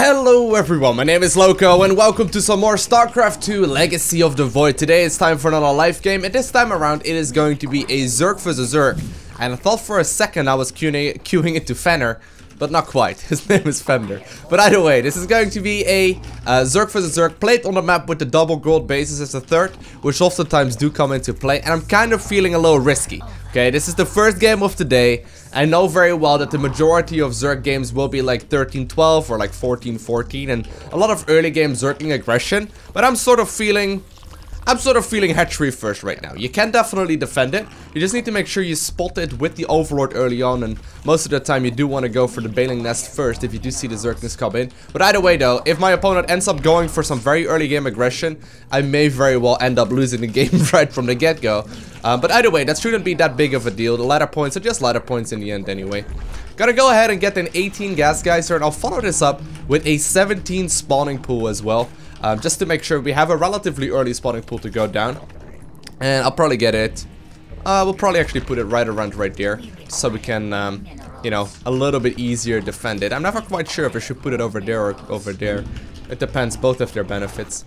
Hello everyone, my name is Loco and welcome to some more StarCraft 2 Legacy of the Void. Today it's time for another live game, and this time around it is going to be a Zerg vs Zerg. And I thought for a second I was queuing it to Fenner, but not quite. His name is Fender. But either way, this is going to be a Zerg vs Zerg played on the map with the double gold bases as a third, which oftentimes do come into play, and I'm kind of feeling a little risky. Okay, this is the first game of the day. I know very well that the majority of Zerg games will be like 13-12 or like 14-14 and a lot of early game Zerging aggression, but I'm sort of feeling hatchery first right now. You can definitely defend it. You just need to make sure you spot it with the Overlord early on, and most of the time you do want to go for the Baling Nest first if you do see the Zerglings come in. But either way though, if my opponent ends up going for some very early game aggression, I may very well end up losing the game right from the get-go. But either way, that shouldn't be that big of a deal. The ladder points are just ladder points in the end anyway. Gotta go ahead and get an 18 gas geyser, and I'll follow this up with a 17 spawning pool as well. Just to make sure we have a relatively early spawning pool to go down. And I'll probably get it. We'll probably actually put it right around right there, so we can, you know, a little bit easier defend it. I'm never quite sure if I should put it over there or over there. It depends, both of their benefits.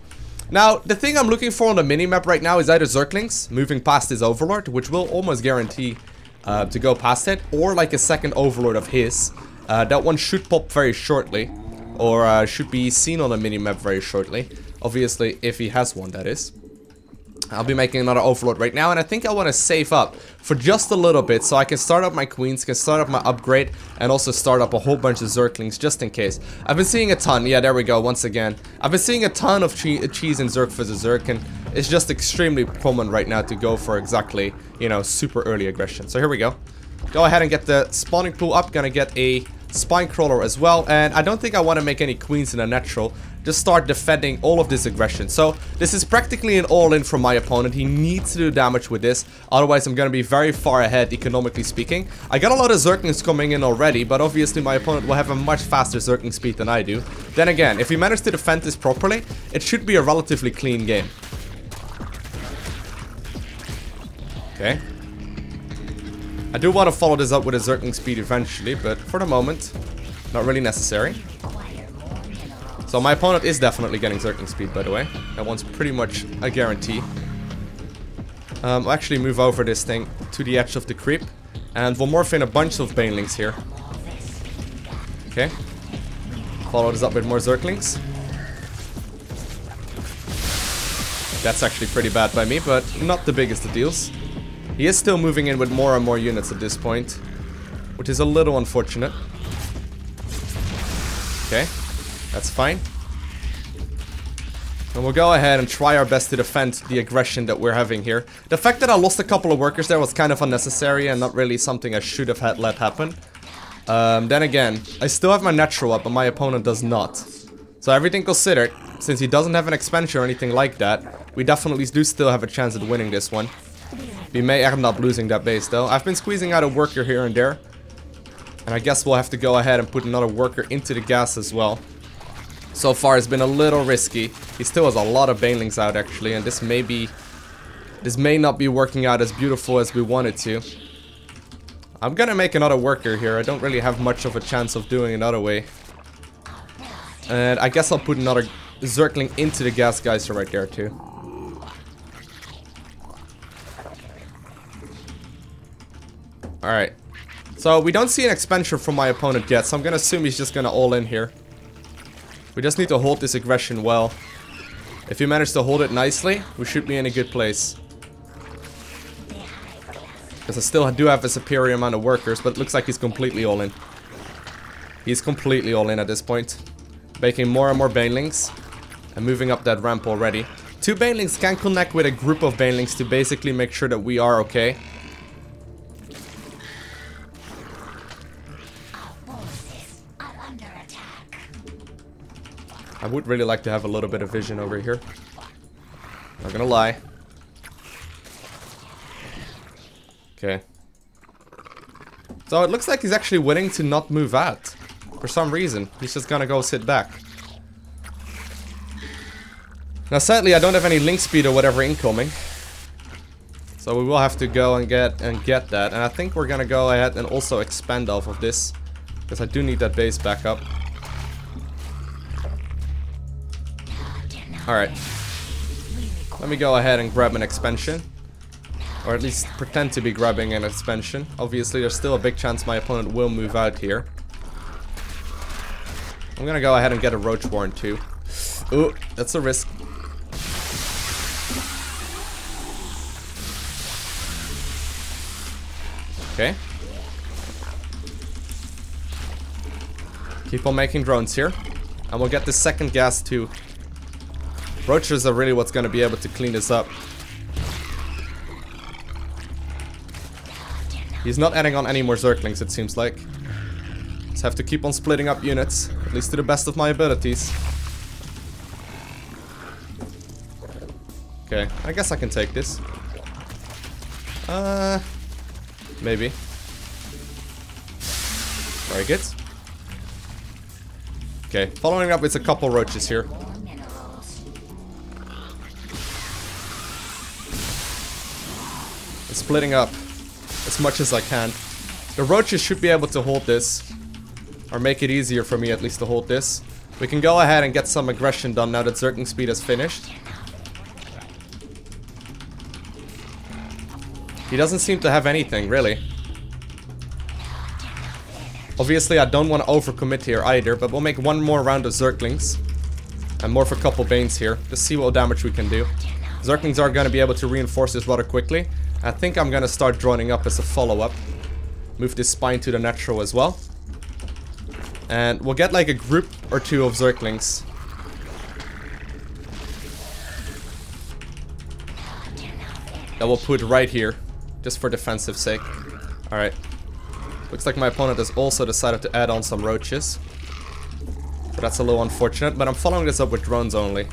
Now, the thing I'm looking for on the minimap right now is either Zerglings moving past his Overlord, which will almost guarantee to go past it, or like a second Overlord of his. That one should pop very shortly. Or should be seen on the minimap very shortly. Obviously, if he has one, that is. I'll be making another Overlord right now, and I think I want to save up for just a little bit so I can start up my Queens, can start up my upgrade, and also start up a whole bunch of Zerglings just in case. I've been seeing a ton, yeah, there we go, once again. I've been seeing a ton of cheese in Zerg vs Zerg, and it's just extremely common right now to go for exactly, you know, super early aggression. So here we go. Go ahead and get the spawning pool up, gonna get a spine crawler as well, and I don't think I want to make any queens in a natural. Just start defending all of this aggression. So this is practically an all-in from my opponent. He needs to do damage with this, otherwise I'm going to be very far ahead economically speaking. I got a lot of Zerglings coming in already, but obviously my opponent will have a much faster Zergling speed than I do. Then again, if we manage to defend this properly, it should be a relatively clean game. Okay. I do want to follow this up with a Zergling speed eventually, but for the moment, not really necessary. So my opponent is definitely getting Zergling speed, by the way. That one's pretty much a guarantee. I'll actually move over this thing to the edge of the creep, and we'll morph in a bunch of Banelings here. Okay. Follow this up with more Zerglings. That's actually pretty bad by me, but not the biggest of deals. He is still moving in with more and more units at this point, which is a little unfortunate. Okay, that's fine. And we'll go ahead and try our best to defend the aggression that we're having here. The fact that I lost a couple of workers there was kind of unnecessary and not really something I should have let happen. Then again, I still have my natural up, but my opponent does not. So everything considered, since he doesn't have an expansion or anything like that, we definitely do still have a chance at winning this one. We may end up losing that base though. I've been squeezing out a worker here and there, and I guess we'll have to go ahead and put another worker into the gas as well. So far it's been a little risky. He still has a lot of Banelings out actually, and this may not be working out as beautiful as we want it to. I'm gonna make another worker here. I don't really have much of a chance of doing it another way. And I guess I'll put another Zergling into the gas geyser right there too. Alright, so we don't see an expansion from my opponent yet, so I'm gonna assume he's just gonna all in here. We just need to hold this aggression well. If he manages to hold it nicely, we should be in a good place. Because I still do have a superior amount of workers, but it looks like he's completely all in. He's completely all in at this point. Making more and more Banelings, and moving up that ramp already. 2 Banelings can connect with a group of Banelings to basically make sure that we are okay. I would really like to have a little bit of vision over here. Not gonna lie. Okay. So it looks like he's actually willing to not move out. For some reason. He's just gonna go sit back. Now sadly I don't have any link speed or whatever incoming. So we will have to go and get that. And I think we're gonna go ahead and also expand off of this. Because I do need that base back up. Alright. Let me go ahead and grab an expansion. Or at least pretend to be grabbing an expansion. Obviously, there's still a big chance my opponent will move out here. I'm gonna go ahead and get a roach warren too. Ooh, that's a risk. Okay. Keep on making drones here. And we'll get the second gas too. Roaches are really what's gonna be able to clean this up. He's not adding on any more Zerglings, it seems like. Just have to keep on splitting up units, at least to the best of my abilities. Okay, I guess I can take this. Maybe. Very good. Okay, following up with a couple roaches here. And splitting up as much as I can. The roaches should be able to hold this. Or make it easier for me at least to hold this. We can go ahead and get some aggression done now that Zergling speed is finished. He doesn't seem to have anything, really. Obviously, I don't want to overcommit here either, but we'll make one more round of Zerglings. And more for a couple Banes here. Just see what damage we can do. Zerglings are going to be able to reinforce this rather quickly. I think I'm going to start droning up as a follow-up. Move this spine to the natural as well. And we'll get like a group or two of Zerglings. That we'll put right here. Just for defensive sake. Alright. Looks like my opponent has also decided to add on some roaches. So that's a little unfortunate, but I'm following this up with drones only.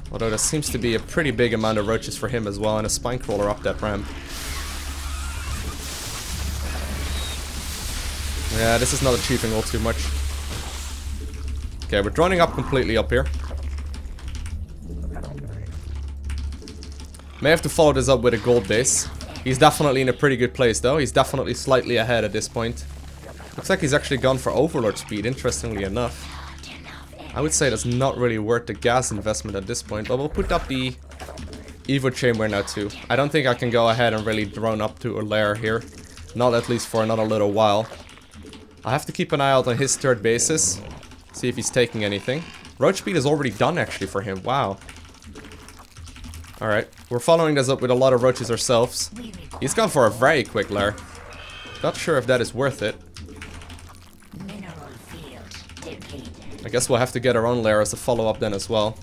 Although there seems to be a pretty big amount of roaches for him as well, and a spine crawler up that ramp. Yeah, this is not achieving all too much. Okay, we're droning up completely up here. May have to follow this up with a gold base. He's definitely in a pretty good place though. He's definitely slightly ahead at this point. Looks like he's actually gone for overlord speed, interestingly enough. I would say that's not really worth the gas investment at this point, but we'll put up the Evo chamber now too. I don't think I can go ahead and really drone up to a lair here. Not at least for another little while. I'll have to keep an eye out on his third bases. See if he's taking anything. Roach speed is already done actually for him. Wow. Alright. We're following this up with a lot of roaches ourselves. He's gone for a very quick lair. Not sure if that is worth it. I guess we'll have to get our own lair as a follow-up then as well.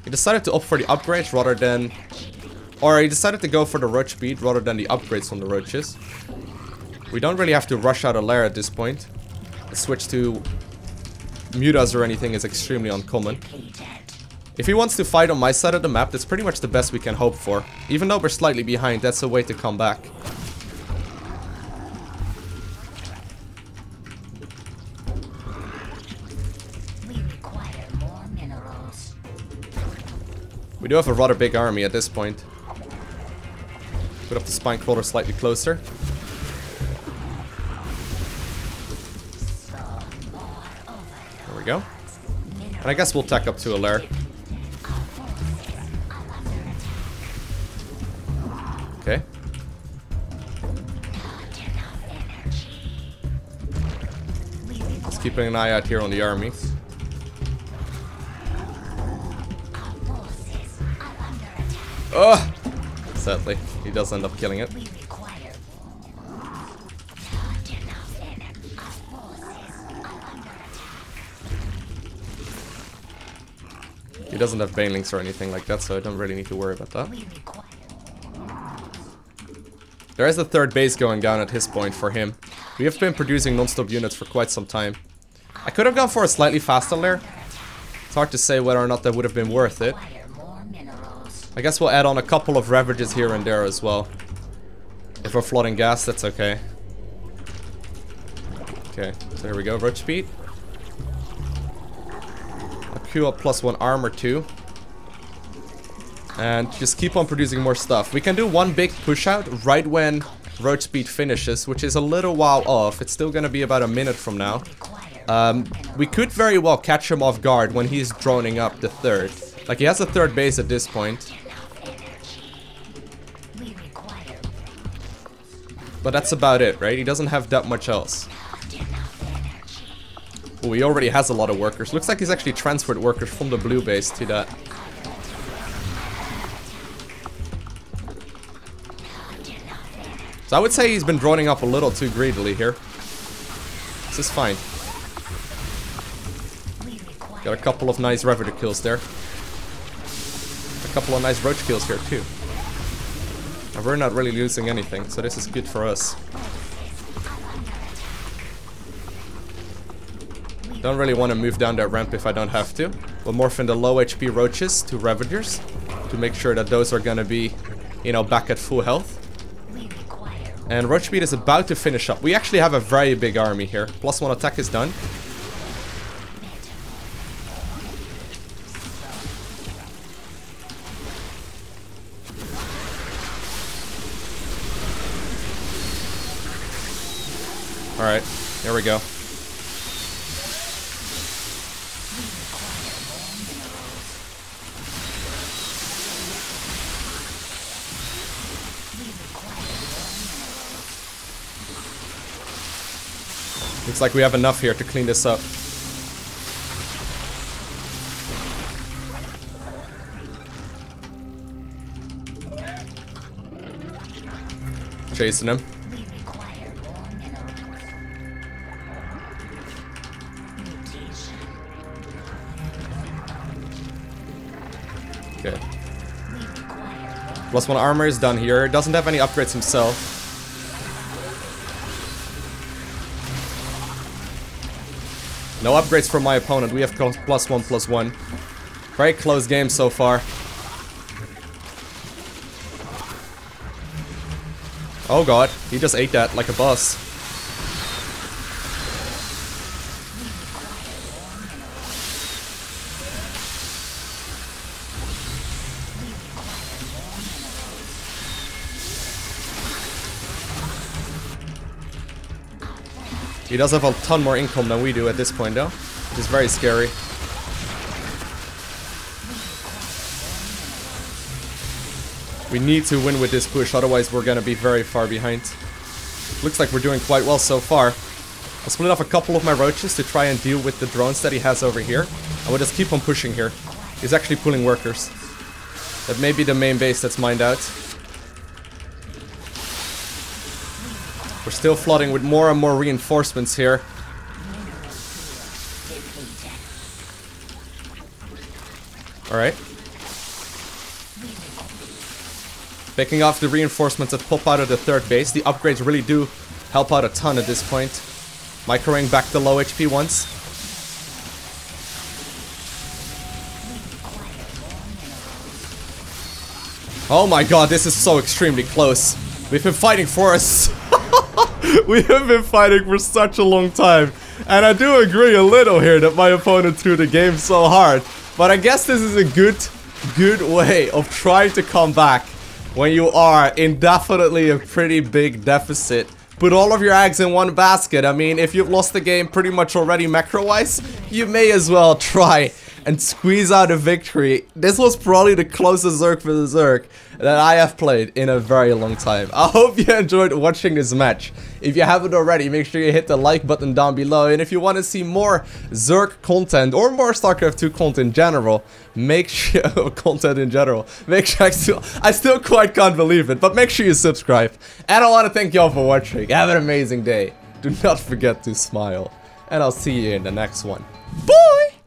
He decided to opt for the upgrades rather than... Or he decided to go for the roach speed rather than the upgrades from the roaches. We don't really have to rush out a lair at this point. The switch to mutas or anything is extremely uncommon. If he wants to fight on my side of the map, that's pretty much the best we can hope for. Even though we're slightly behind, that's a way to come back. We do have a rather big army at this point. Put up the spine crawler slightly closer. There we go. And I guess we'll tack up to a lair. Okay. Just keeping an eye out here on the army. Oh! Sadly, he does end up killing it. He doesn't have banelings or anything like that, so I don't really need to worry about that. There is a third base going down at his point for him. We have been producing non-stop units for quite some time. I could have gone for a slightly faster lair. It's hard to say whether or not that would have been worth it. I guess we'll add on a couple of ravages here and there as well. If we're flooding gas, that's okay. Okay, so here we go, roach speed. I'll queue up +1 armor too. And just keep on producing more stuff. We can do one big push out right when roach speed finishes, which is a little while off. It's still gonna be about a minute from now. We could very well catch him off guard when he's droning up the third. Like, he has a third base at this point. But that's about it, right? He doesn't have that much else. Oh, he already has a lot of workers. Looks like he's actually transferred workers from the blue base to that. So I would say he's been droning up a little too greedily here. This is fine. Got a couple of nice Revenant kills there. A couple of nice Roach kills here too. And we're not really losing anything, so this is good for us. Don't really want to move down that ramp if I don't have to. We'll morph in the low HP Roaches to Ravagers to make sure that those are gonna be, you know, back at full health. And Roach Speed is about to finish up. We actually have a very big army here. +1 attack is done. Alright, here we go. Looks like we have enough here to clean this up. Chasing him. Okay. +1 armor is done here. Doesn't have any upgrades himself. No upgrades from my opponent. We have +1/+1. Very close game so far. Oh god, he just ate that like a boss. He does have a ton more income than we do at this point though, which is very scary. We need to win with this push, otherwise we're gonna be very far behind. Looks like we're doing quite well so far. I'll split off a couple of my roaches to try and deal with the drones that he has over here. And we'll just keep on pushing here. He's actually pulling workers. That may be the main base that's mined out. We're still flooding with more and more reinforcements here. Alright. Picking off the reinforcements that pop out of the third base. The upgrades really do help out a ton at this point. Microing back the low HP ones. Oh my god, this is so extremely close. We've been fighting for us. We have been fighting for such a long time. And I do agree a little here that my opponent threw the game so hard. But I guess this is a good way of trying to come back when you are in definitely a pretty big deficit. Put all of your eggs in one basket. I mean, if you've lost the game pretty much already macro-wise, you may as well try and squeeze out a victory. This was probably the closest Zerg for the Zerg that I have played in a very long time. I hope you enjoyed watching this match. If you haven't already, make sure you hit the like button down below. And if you want to see more Zerg content or more StarCraft 2 content in general, make sure make sure I still quite can't believe it, but make sure you subscribe. And I want to thank you all for watching. Have an amazing day. Do not forget to smile. And I'll see you in the next one. Bye!